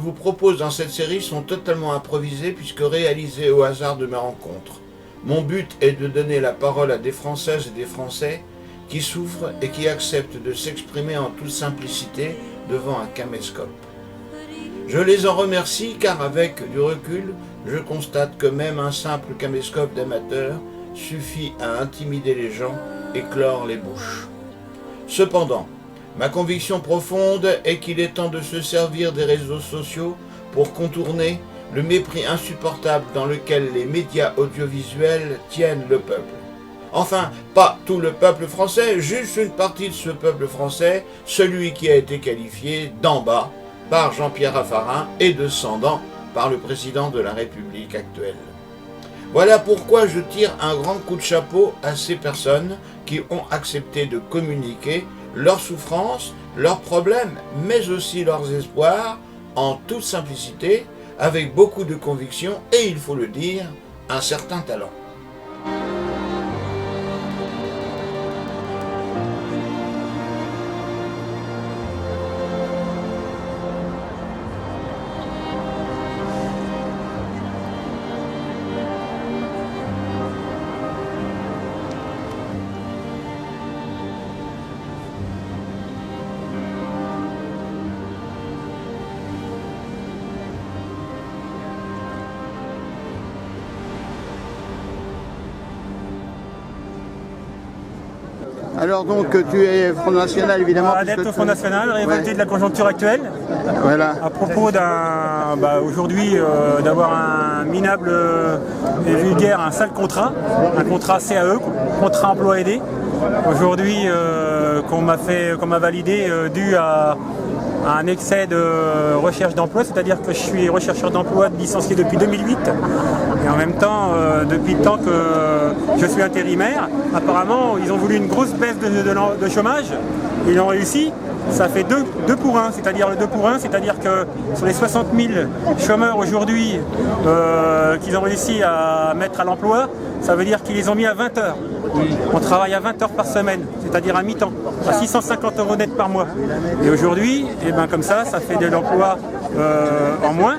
vous propose dans cette série sont totalement improvisés puisque réalisés au hasard de mes rencontres. Mon but est de donner la parole à des Françaises et des Français qui souffrent et qui acceptent de s'exprimer en toute simplicité devant un caméscope. Je les en remercie car avec du recul, je constate que même un simple caméscope d'amateur suffit à intimider les gens et clore les bouches. Cependant, ma conviction profonde est qu'il est temps de se servir des réseaux sociaux pour contourner le mépris insupportable dans lequel les médias audiovisuels tiennent le peuple. Enfin, pas tout le peuple français, juste une partie de ce peuple français, celui qui a été qualifié d'en bas par Jean-Pierre Raffarin et de sans dents par le président de la République actuelle. Voilà pourquoi je tire un grand coup de chapeau à ces personnes qui ont accepté de communiquer leurs souffrances, leurs problèmes, mais aussi leurs espoirs, en toute simplicité, avec beaucoup de conviction et, il faut le dire, un certain talent. Alors donc tu es Front National évidemment. Adepte au Front National, révolté de la conjoncture actuelle. Voilà. À propos aujourd'hui d'avoir un minable et vulgaire, un sale contrat, un contrat CAE, contrat emploi aidé. Aujourd'hui qu'on m'a validé dû à un excès de recherche d'emploi, c'est-à-dire que je suis rechercheur d'emploi licencié depuis 2008 et en même temps depuis le temps que je suis intérimaire, apparemment ils ont voulu une grosse baisse de chômage, ils l'ont réussi, ça fait 2 pour 1, c'est-à-dire le 2 pour 1, c'est-à-dire que sur les 60 000 chômeurs aujourd'hui qu'ils ont réussi à mettre à l'emploi, ça veut dire qu'ils les ont mis à 20 heures. On travaille à 20 heures par semaine, c'est-à-dire à mi-temps, à 650 € net par mois. Et aujourd'hui, comme ça fait de l'emploi en moins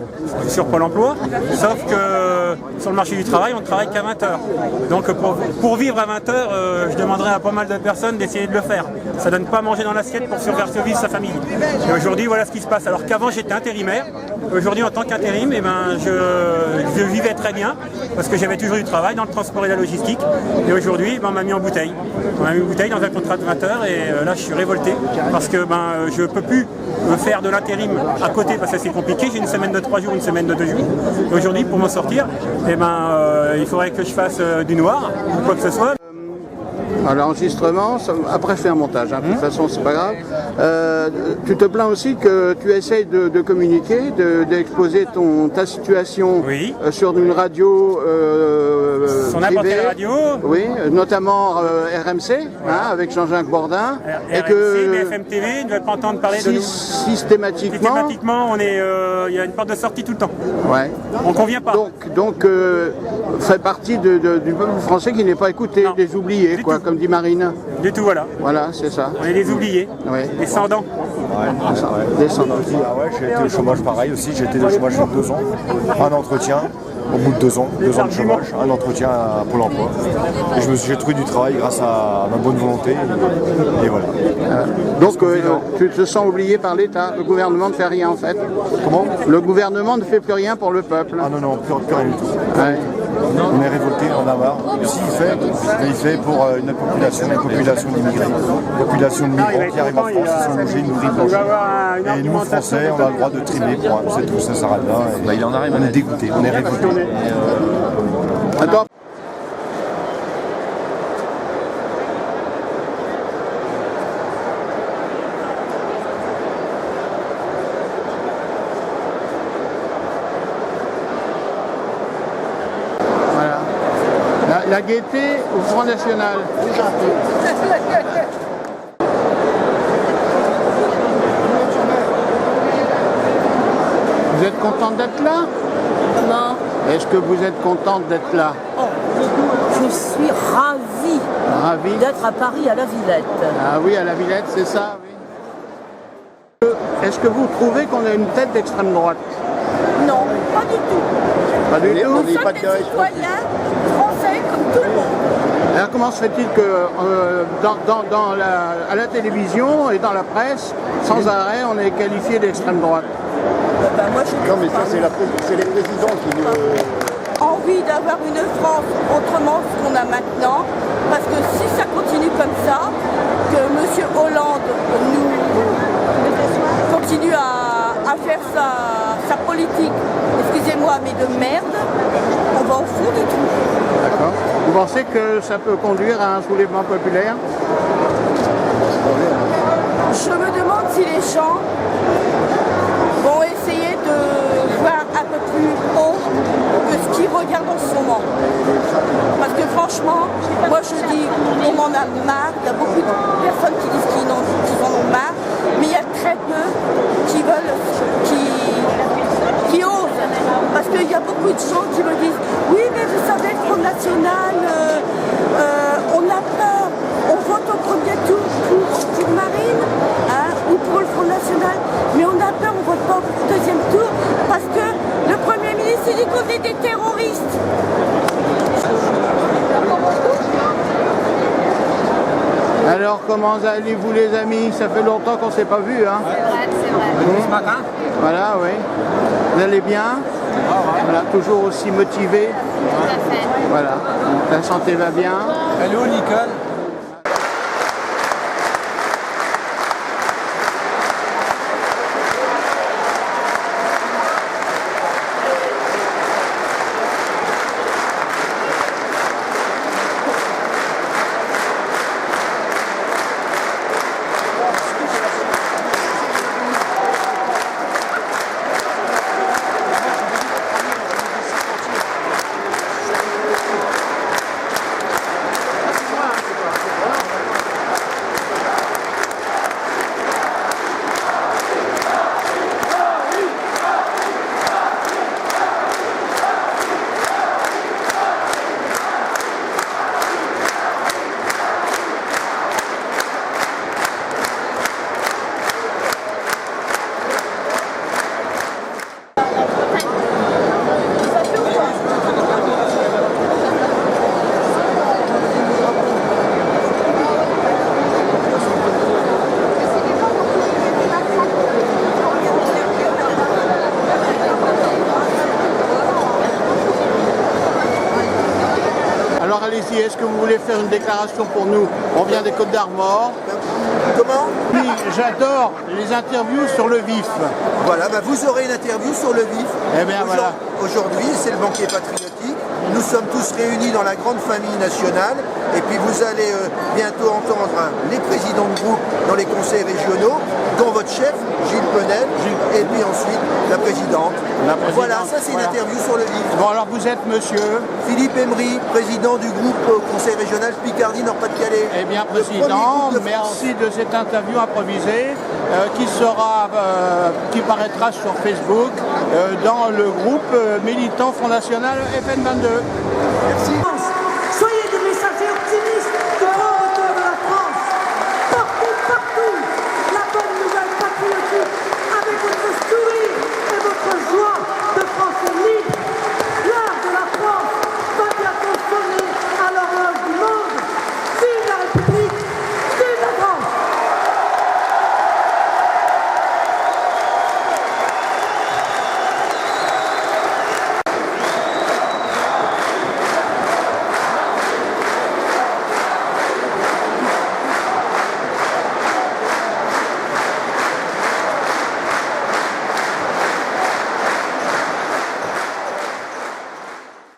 sur Pôle emploi, sauf que sur le marché du travail, on ne travaille qu'à 20 heures. Donc pour vivre à 20 heures, je demanderais à pas mal de personnes d'essayer de le faire. Ça ne donne pas à manger dans l'assiette pour survivre sa famille. Et aujourd'hui, voilà ce qui se passe. Alors qu'avant, j'étais intérimaire. Aujourd'hui, en tant qu'intérim, je vivais très bien parce que j'avais toujours du travail dans le transport et la logistique. Et aujourd'hui, on m'a mis en bouteille. On m'a mis en bouteille dans un contrat de 20 heures et là, je suis révolté parce que je ne peux plus faire de l'intérim à côté parce que c'est compliqué. J'ai une semaine de 3 jours, une semaine de 2 jours. Et aujourd'hui, pour m'en sortir, il faudrait que je fasse du noir ou quoi que ce soit. L'enregistrement, après je fais un montage, de toute façon c'est pas grave. Tu te plains aussi que tu essayes de communiquer, d'exposer ta situation sur une radio sur n'importe quelle radio. Oui, notamment RMC, avec Jean-Jacques Bourdin. RMC, BFM TV, ils ne veulent pas entendre parler de nous. Systématiquement, il y a une porte de sortie tout le temps. Ouais. On ne convient pas. Donc fait partie du peuple français qui n'est pas écouté, des oubliés, quoi, comme dit Marine. Du tout, voilà. Voilà, c'est ça. On est des oubliés, des sans dents. Des sans dents. J'ai été au chômage pareil aussi, j'ai été au chômage 2 ans, un entretien, au bout de 2 ans de chômage, un entretien à Pôle emploi. Et j'ai trouvé du travail grâce à ma bonne volonté, et voilà. Donc tu te sens oublié par l'État, le gouvernement ne fait rien en fait. Comment ? Le gouvernement ne fait plus rien pour le peuple. Ah non, plus rien du tout. Ouais. On est révolté, on en a marre. Il fait pour une population d'immigrés, une population de migrants qui arrivent en France, ils sont logés, nourris, blanchis. Et nous, Français, on a le droit de trimer, c'est tout, ça s'arrête là. Et on est dégoûté, on est révolté. Attends. La gaieté au Front National. Vous êtes contente d'être là? Non. Est-ce que vous êtes contente d'être là? Oh, je suis ravie. Ravie d'être à Paris, à la Villette. Ah oui, à la Villette, c'est ça, oui. est-ce que vous trouvez qu'on a une tête d'extrême droite? Non, pas du tout. Pas du tout. Nous sommes des citoyens français comme tout le monde. Alors comment se fait-il que à la télévision et dans la presse, sans arrêt, on est qualifié d'extrême droite? Moi, je Non, mais ça, c'est les présidents qui nous... envie d'avoir une France autrement ce qu'on a maintenant, parce que si ça continue comme ça, que M. Hollande nous continue à faire sa politique, excusez-moi, mais de merde, on va au fond du trou. D'accord. Vous pensez que ça peut conduire à un soulèvement populaire? Je me demande si les gens vont essayer de voir un peu plus haut que ce qu'ils regardent en ce moment. Parce que franchement, moi je dis, on en a marre, il y a beaucoup de personnes qui disent qu'ils en ont marre, mais il y a très peu qui veulent, qui osent. Parce qu'il y a beaucoup de gens qui me disent, oui mais vous savez, le Front National, on a peur, on vote au premier tour pour Marine, hein, ou pour le Front National, mais on a peur, on vote pas au deuxième tour, parce que le Premier ministre il dit qu'on est des terroristes. Alors comment allez-vous les amis? Ça fait longtemps qu'on ne s'est pas vus, hein? C'est vrai, c'est vrai. Ce matin. Voilà, oui. Vous allez bien? Voilà, toujours aussi motivé? Tout à fait. Voilà. La santé va bien? Allô, Nicole. Alors allez-y, est-ce que vous voulez faire une déclaration pour nous? On vient des Côtes d'Armor. Comment? Oui, j'adore les interviews sur le vif. Voilà, vous aurez une interview sur le vif. Eh bien voilà. Aujourd'hui, c'est le banquet patriotique. Nous sommes tous réunis dans la grande famille nationale. Et puis vous allez bientôt entendre les présidents de groupe dans les conseils régionaux, dont votre chef, Gilles Penel, et puis ensuite la présidente. Voilà, ça c'est une interview sur le vif. Bon alors vous êtes monsieur? Philippe Emery, président du groupe conseil régional Picardie-Nord-Pas-de-Calais. Eh bien président, merci de cette interview improvisée qui paraîtra sur Facebook dans le groupe militant Front National FN22. Merci.